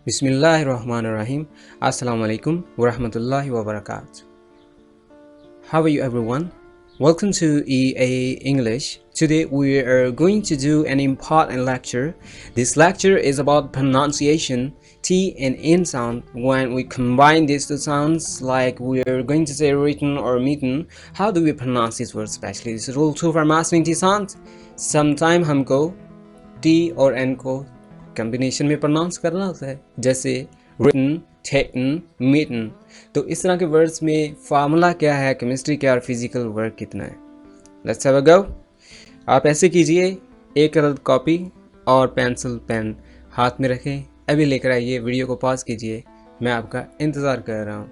Bismillahirrahmanirrahim. Assalamu alaikum wa rahmatullahi wa barakatuh. How are you everyone? Welcome to EA English. Today we are going to do an important lecture. This lecture is about pronunciation, T and N sound. When we combine these two sounds, like we are going to say written or meeting, how do we pronounce these words especially? This is rule 2 for mastering T sounds. Sometime हमको T और N को combination में pronounce करना होता है, जैसे written, taken, meeting। तो इस तरह के वर्ड्स में फार्मूला क्या है, केमिस्ट्री क्या और फिजिकल वर्क कितना है। लेट्स हैव अ गो। आप ऐसे कीजिए, एक अदद कॉपी और पेंसिल पेन हाथ में रखें, अभी लेकर आइए, वीडियो को पॉज कीजिए, मैं आपका इंतज़ार कर रहा हूँ।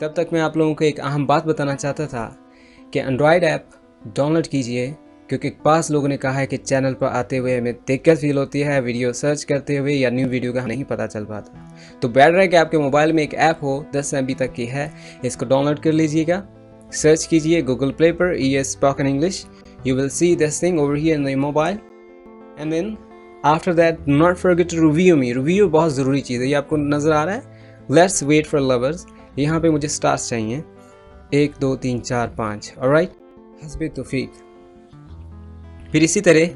तब तक मैं आप लोगों को एक अहम बात बताना चाहता था कि एंड्रॉयड ऐप डाउनलोड कीजिए, क्योंकि पास लोगों ने कहा है कि चैनल पर आते हुए हमें दिक्कत फील होती है वीडियो सर्च करते हुए या न्यू वीडियो का नहीं पता चल पाता। तो बेटर है कि आपके मोबाइल में एक ऐप हो, 10 MB तक की है, इसको डाउनलोड कर लीजिएगा। सर्च कीजिए गूगल प्ले पर ES spoken English, you will see this thing over here in the mobile and then after that not forget to review me. Review बहुत ज़रूरी चीज़ है, ये आपको नज़र आ रहा है। लेट्स वेट फॉर लवर्स, यहाँ पे मुझे स्टार्स चाहिए, 1 2 3 4 5। ऑलराइट, हस्बे तौफीक। फिर इसी तरह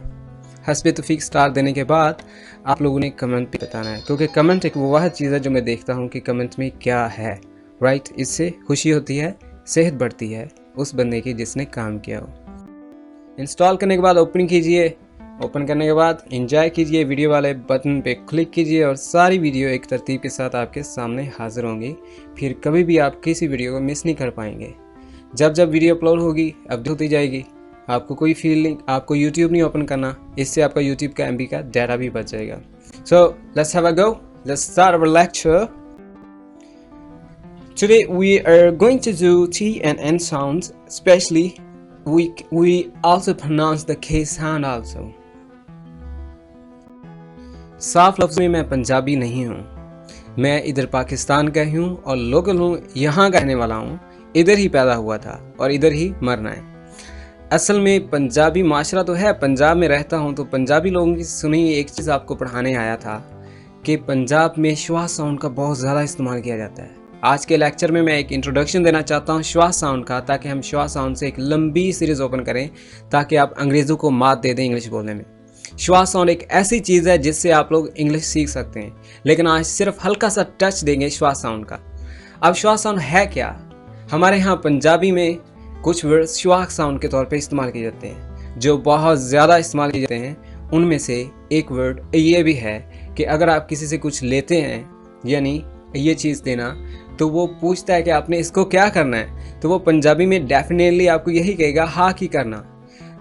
हस्बे तौफीक स्टार देने के बाद आप लोगों ने कमेंट भी बताना है, क्योंकि कमेंट एक वो वाह चीज़ है जो मैं देखता हूँ कि कमेंट में क्या है। राइट, इससे खुशी होती है, सेहत बढ़ती है उस बंदे की जिसने काम किया हो। इंस्टॉल करने के बाद ओपन कीजिए, ओपन करने के बाद एंजॉय कीजिए, वीडियो वाले बटन पे क्लिक कीजिए और सारी वीडियो एक तरतीब के साथ आपके सामने हाजिर होंगी। फिर कभी भी आप किसी वीडियो को मिस नहीं कर पाएंगे। जब जब वीडियो अपलोड होगी अपडेट होती जाएगी। आपको कोई फीलिंग, आपको YouTube नहीं ओपन करना, इससे आपका YouTube का MB का डाटा भी बच जाएगा। So let's have a go, let's start our lecture. Today we are going to do T and N sounds, especially we also pronounce the K sound also. साफ लफ्ज़ में मैं पंजाबी नहीं हूँ, मैं इधर पाकिस्तान का हूँ और लोकल हूँ, यहाँ का रहने वाला हूँ, इधर ही पैदा हुआ था और इधर ही मरना है। असल में पंजाबी माशरा तो है, पंजाब में रहता हूँ, तो पंजाबी लोगों की सुनी एक चीज़ आपको पढ़ाने आया था कि पंजाब में श्वास साउंड का बहुत ज़्यादा इस्तेमाल किया जाता है। आज के लेक्चर में मैं एक इंट्रोडक्शन देना चाहता हूँ श्वास साउंड का, ताकि हम श्वास साउंड से एक लंबी सीरीज़ ओपन करें, ताकि आप अंग्रेज़ों को मात दे दें इंग्लिश बोलने में। श्वास साउंड एक ऐसी चीज़ है जिससे आप लोग इंग्लिश सीख सकते हैं, लेकिन आज सिर्फ हल्का सा टच देंगे श्वास साउंड का। अब श्वास साउंड है क्या? हमारे यहाँ पंजाबी में कुछ वर्ड श्वास साउंड के तौर पे इस्तेमाल किए जाते हैं, जो बहुत ज़्यादा इस्तेमाल किए जाते हैं। उनमें से एक वर्ड ये भी है कि अगर आप किसी से कुछ लेते हैं, यानी ये चीज़ देना, तो वो पूछता है कि आपने इसको क्या करना है, तो वो पंजाबी में डेफिनेटली आपको यही कहेगा, हा की करना।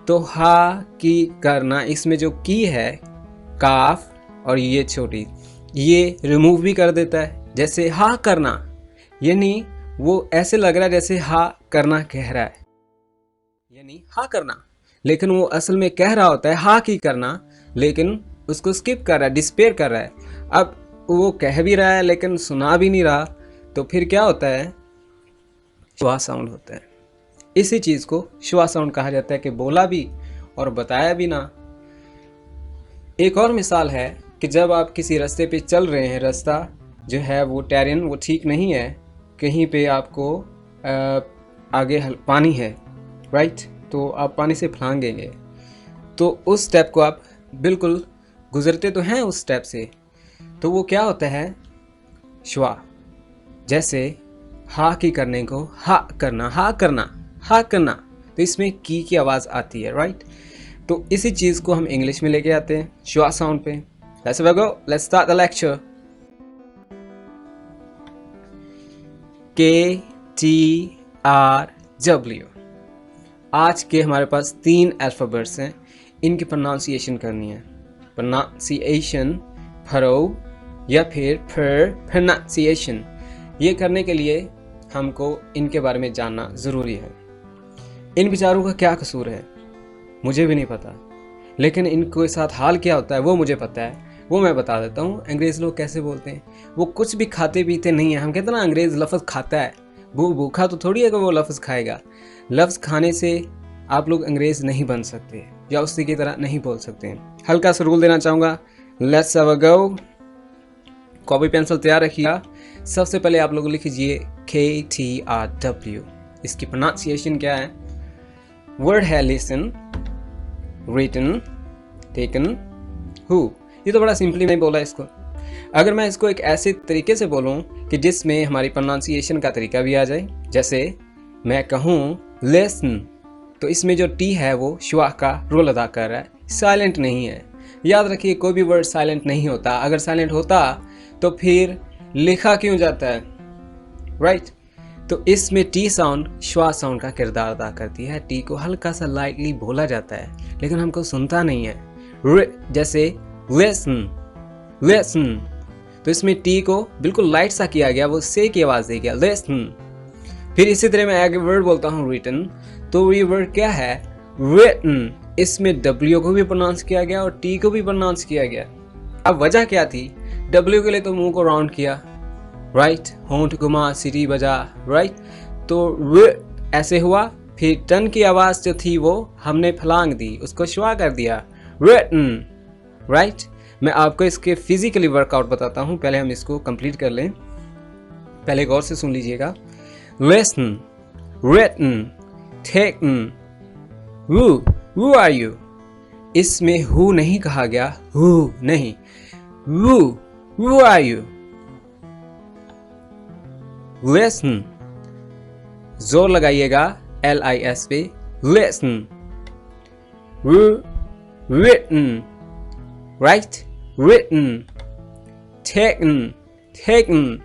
तो हा की करना, इसमें जो की है काफ और ये छोटी, ये रिमूव भी कर देता है। जैसे हा करना, यानी वो ऐसे लग रहा है जैसे हा करना कह रहा है, यानी हा करना, लेकिन वो असल में कह रहा होता है हा की करना, लेकिन उसको स्किप कर रहा है, डिस्पेयर कर रहा है। अब वो कह भी रहा है लेकिन सुना भी नहीं रहा, तो फिर क्या होता है? श्वास साउंड होता है। इसी चीज़ को श्वास साउंड कहा जाता है कि बोला भी और बताया भी ना। एक और मिसाल है कि जब आप किसी रास्ते पे चल रहे हैं, रास्ता जो है वो टेरेन वो ठीक नहीं है, कहीं पे आपको आगे पानी है, राइट, तो आप पानी से फलांगेंगे, तो उस स्टेप को आप बिल्कुल गुजरते तो हैं उस स्टेप से, तो वो क्या होता है? श्वा। जैसे हा की करने को हा करना, हा करना, हा करना, तो इसमें की आवाज़ आती है, राइट। तो इसी चीज़ को हम इंग्लिश में लेके आते हैं श्वा साउंड पे। Let's go, let's start the lecture. KTRW। आज के हमारे पास 3 अल्फ़ाबेट्स हैं, इनकी प्रोनाउंसिएशन करनी है। प्रोनाउंसिएशन फरो या फिर प्रोनाउंसिएशन, ये करने के लिए हमको इनके बारे में जानना ज़रूरी है। इन बेचारों का क्या कसूर है मुझे भी नहीं पता, लेकिन इनके साथ हाल क्या होता है वो मुझे पता है, वो मैं बता देता हूँ। अंग्रेज़ लोग कैसे बोलते हैं, वो कुछ भी खाते पीते नहीं है। हम कहते हैं ना अंग्रेज़ लफ्ज़ खाता है, वो भूखा तो थोड़ी है कि वो लफ्ज़ खाएगा। लफ्ज़ खाने से आप लोग अंग्रेज़ नहीं बन सकते या उसी की तरह नहीं बोल सकते हैं। हल्का सा रूल देना चाहूँगा, let's have a go. Copy pencil तैयार रखिएगा। सबसे पहले आप लोग लिख लीजिए KTRW। इसकी प्रोनाउंसिएशन क्या है? वर्ड है लिसन, रिटन, टेकन, हु। ये तो बड़ा सिंपली मैं बोला इसको। अगर मैं इसको एक ऐसे तरीके से बोलूं कि जिसमें हमारी प्रोनाउंसिएशन का तरीका भी आ जाए, जैसे मैं कहूं लिसन, तो इसमें जो टी है वो श्वा का रोल अदा कर रहा है, साइलेंट नहीं है। याद रखिए कोई भी वर्ड साइलेंट नहीं होता। अगर साइलेंट होता तो फिर लिखा क्यों जाता है, राइट? तो इसमें टी साउंड श्वा साउंड का किरदार अदा करती है। टी को हल्का सा लाइटली बोला जाता है लेकिन हमको सुनता नहीं है। जैसे लिसन, लिसन, तो इसमें टी को बिल्कुल लाइट सा किया गया, वो से की आवाज दे गया, लिसन। फिर इसी तरह मैं आगे वर्ड बोलता हूँ रिटन, तो ये वर्ड क्या है? रिटन। इसमें डब्ल्यू को भी प्रोनाउंस किया गया और टी को भी प्रोनाउंस किया गया। अब वजह क्या थी? डब्ल्यू के लिए तो मुंह को राउंड किया, राइट, होंठ घुमा, सीटी बजा, राइट, तो ऐसे हुआ। फिर टन की आवाज जो थी वो हमने फलांग दी, उसको श्वा कर दिया, रिटन, राइट। मैं आपको इसके फिजिकली वर्कआउट बताता हूं, पहले हम इसको कंप्लीट कर लें। पहले गौर से सुन लीजिएगा। Listen, written, taken, who are you. इसमें हु नहीं कहा गया, हु नहीं, हु आर यू। लिसन, जोर लगाइएगा LIS पे, listen. Written, write, written, taken, taken.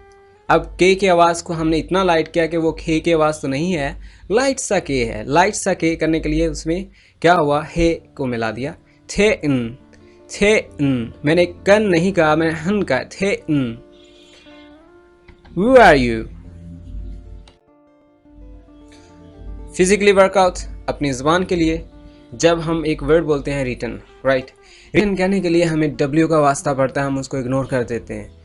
अब के की आवाज को हमने इतना लाइट किया कि वो खे की आवाज तो नहीं है, लाइट सा के है। लाइट सा के करने के लिए उसमें क्या हुआ? हे को मिला दिया, टेकन, टेकन। मैंने कन नहीं कहा, मैंने हन कहा, taken. Who are you? Physically workout अपनी जुबान के लिए। जब हम एक वर्ड बोलते हैं रिटन, राइट, रिटन कहने के लिए हमें डब्ल्यू का वास्ता पड़ता है, हम उसको इग्नोर कर देते हैं।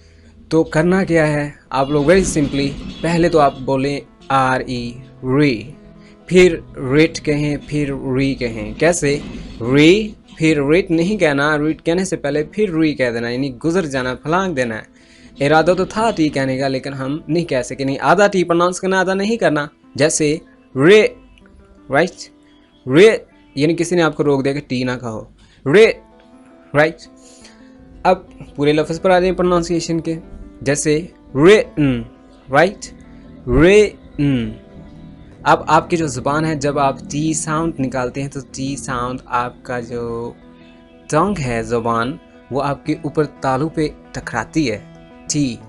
तो करना क्या है? आप लोग वेरी सिंपली पहले तो आप बोलें RE, री, फिर रिट कहें, फिर री कहें। कैसे? री, फिर रिट नहीं कहना, रिट कहने से पहले फिर री कह देना, यानी गुजर जाना, फलांग देना है। इरादा तो था टी कहने का, लेकिन हम नहीं कह सके, नहीं आधा टी प्रोनाउंस करना, आधा नहीं करना। जैसे रे, राइट, रे, यानी किसी ने आपको रोक दिया कि टी ना कहो, रे, राइट। अब पूरे लफ्ज़ पर आ जाए प्रोनाउंसिएशन के, जैसे रिटन, राइट, रिटन। अब आपकी जो ज़ुबान है, जब आप टी साउंड निकालते हैं तो टी साउंड, आपका जो टंग है, ज़ुबान, वो आपके ऊपर तालू पे टकराती है, टी,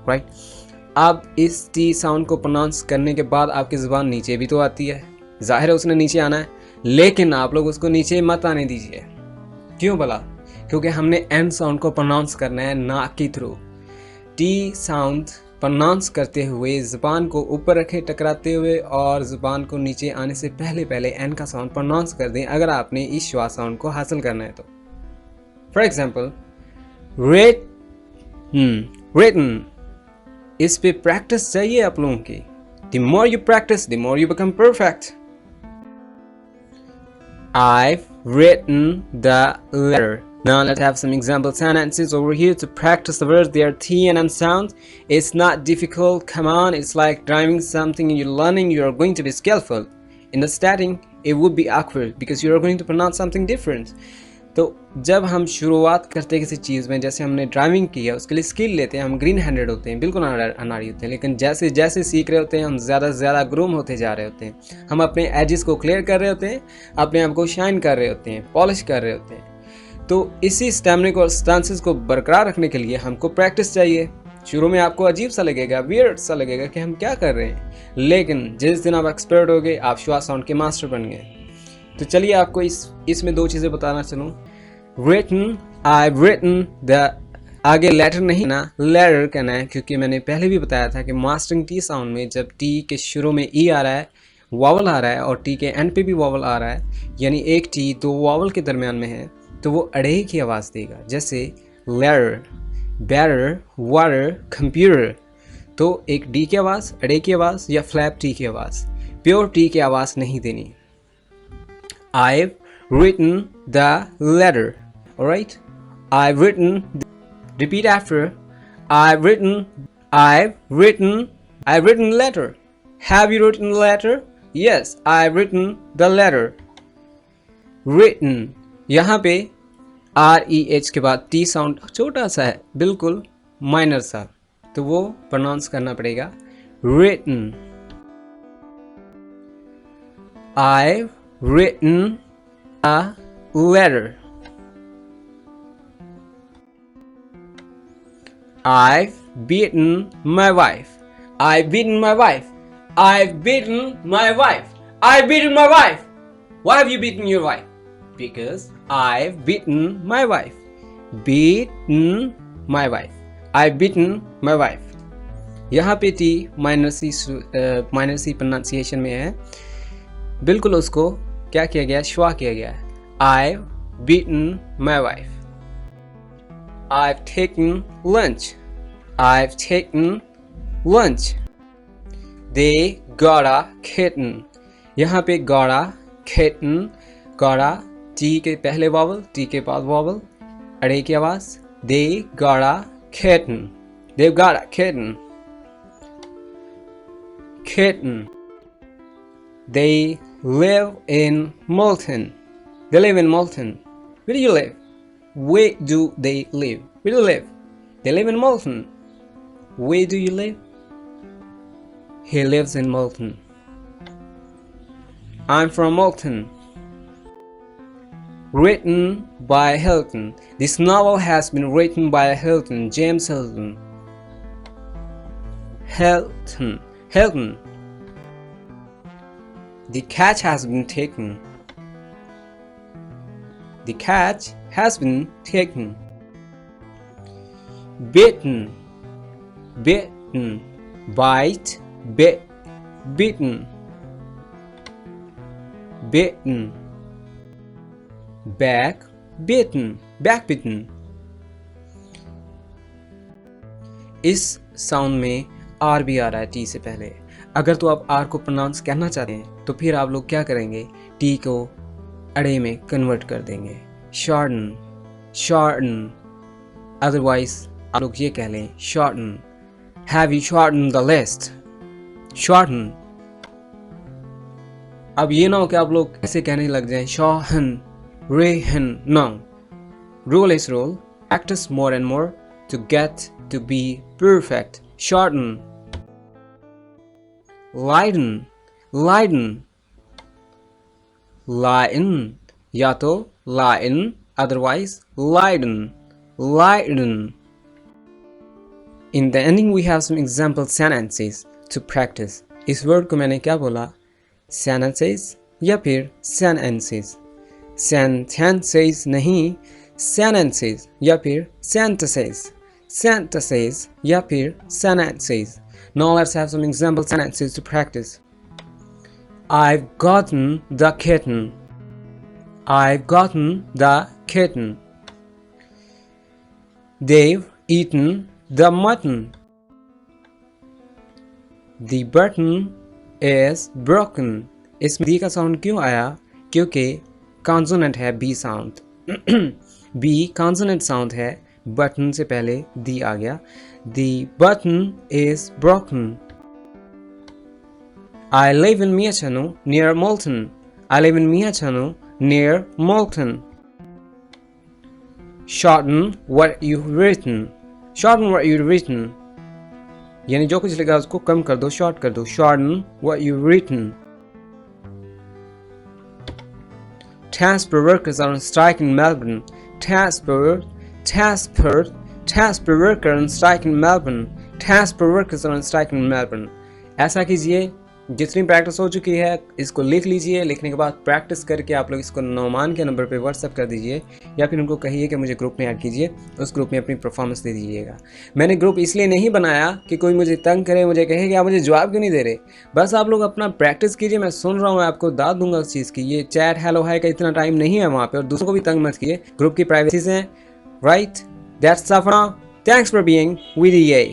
राइट। अब इस टी साउंड को प्रोनाउंस करने के बाद आपकी ज़ुबान नीचे भी तो आती है, जाहिर है उसने नीचे आना है, लेकिन आप लोग उसको नीचे मत आने दीजिए। क्यों भला? क्योंकि हमने एन साउंड को प्रोनाउंस करना है नाक के थ्रू। टी साउंड प्रोनाउंस करते हुए ज़ुबान को ऊपर रखें टकराते हुए, और ज़ुबान को नीचे आने से पहले पहले एन का साउंड प्रोनाउंस कर दें, अगर आपने इस श्वास साउंड को हासिल करना है तो। फॉर एग्जाम्पल, रिटन, इस पे प्रैक्टिस चाहिए आप लोगों की। The more you practice, the more you become perfect. I've written the letter. Now let's have some example sentences over here to practice the words. They are T and M sounds. It's not difficult. Come on, it's like driving something and you're learning. You are going to be skillful. In the starting, it would be awkward because you are going to pronounce something different. तो जब हम शुरुआत करते हैं किसी चीज़ में, जैसे हमने ड्राइविंग की है, उसके लिए स्किल लेते हैं, हम ग्रीन हैंडेड होते हैं, बिल्कुल अनाड़ी होते हैं, लेकिन जैसे जैसे सीख रहे होते हैं हम ज़्यादा से ज़्यादा ग्रूम होते जा रहे होते हैं। हम अपने एजेस को क्लियर कर रहे होते हैं, अपने आप को शाइन कर रहे होते हैं, पॉलिश कर रहे होते हैं। तो इसी स्टैमिना को और स्टांसेस को बरकरार रखने के लिए हमको प्रैक्टिस चाहिए। शुरू में आपको अजीब सा लगेगा, वियर्ड सा लगेगा कि हम क्या कर रहे हैं, लेकिन जिस दिन आप एक्सपर्ट हो गए, आप श्वास साउंड के मास्टर बन गए। तो चलिए आपको इसमें दो चीज़ें बताना चलूँ। रिटन, I've written the, आगे लेटर नहीं ना, लेटर कहना है, क्योंकि मैंने पहले भी बताया था कि मास्टरिंग टी साउंड में जब टी के शुरू में ई आ रहा है, वावल आ रहा है, और टी के एंड पे भी वावल आ रहा है, यानी एक टी दो वावल के दरमियान में है, तो वो अड़े की आवाज़ देगा। जैसे लेटर, बैटर, वाटर, कंप्यूटर। तो एक डी की आवाज़, अड़े की आवाज़, या फ्लैप टी की आवाज़, प्योर टी की आवाज़ नहीं देनी। I've written the letter. Alright? I've written, repeat after, I've written, I've written letter. Have you written the letter? Yes, I've written the letter. Written, यहाँ पे REH के बाद T साउंड छोटा सा है, बिल्कुल माइनर सा, तो वो प्रोनाउंस करना पड़ेगा written. I've written a letter. I've beaten my wife. I've beaten my wife. I've beaten my wife. I've beaten my wife. Why have you beaten your wife? Because I've beaten my wife. Beaten my wife. I've beaten my wife. यहाँ पे T minor सी pronunciation में है, बिल्कुल उसको क्या किया गया, श्वा किया गया है. I've beaten my wife. I've taken lunch. I've taken lunch. They got a kitten. यहाँ पे got a kitten, got a T के पहले वॉवल, टी के बाद वॉवल, अड़े की आवाज. They got a kitten. They've got a kitten. Kitten. They live in Malton. They live in Malton. Where do you live? Where do they live? Where do you live? They live in Malton. Where do you live? He lives in Malton. I'm from Malton. Written by Hilton. This novel has been written by Hilton, James Hilton. Hilton. The catch has been taken. The catch has been taken. Bitten. Bite. Bitten. Backbitten. इस sound में are भी आ रहा है T से पहले. अगर तो आप आर को प्रोनाउंस करना चाहते हैं तो फिर आप लोग क्या करेंगे, टी को अड़े में कन्वर्ट कर देंगे, shorten. अदरवाइज आप लोग ये कह लें shorten. Have you shortened the list? Shorten. अब ये ना हो कि आप लोग ऐसे कहने लग जाएं shorten, rehan. No. Rule is rule. Practice more and more to get to be perfect. Shorten. Lighten. या तो lighten, otherwise lighten. In the ending we have some example sentences to practice. इस वर्ड को मैंने क्या बोला, sentences या फिर sentences. Sentences नहीं, sentences या फिर sentences या फिर sentences. Now let's have some example sentences to practice. I've gotten the kitten. They've eaten the mutton. The button is broken. इसमें दी का साउंड क्यों आया, क्योंकि कॉन्सोनेंट है B sound. B consonant sound है, बटन से पहले दी आ गया. The button is broken. I live in Miachano near Malton. Shorten what you've written. यानी जो कुछ लिखा उसको कम कर दो, शॉर्ट कर दो. Shorten what you've written. Transport workers are on strike in Melbourne. Transport worker on strike in Melbourne. Transport workers are on strike in Melbourne. ऐसा कीजिए, जितनी प्रैक्टिस हो चुकी है इसको लिख लीजिए. लिखने के बाद प्रैक्टिस करके आप लोग इसको नौमान के नंबर पे व्हाट्सएप कर दीजिए, या फिर उनको कहिए कि मुझे ग्रुप में ऐड कीजिए. उस ग्रुप में अपनी परफॉर्मेंस दे दीजिएगा. मैंने ग्रुप इसलिए नहीं बनाया कि कोई मुझे तंग करे, मुझे कहे कि आप मुझे जवाब क्यों नहीं दे रहे. बस आप लोग अपना प्रैक्टिस कीजिए. मैं सुन रहा हूँ, आपको दाद दूंगा उस चीज़ की. ये चैट हेलो हाय का इतना टाइम नहीं है वहाँ पर, और दूसरों को भी तंग मत कीजिए. ग्रुप की प्राइवेसी है, right. That's all for now. Thanks for being with EA.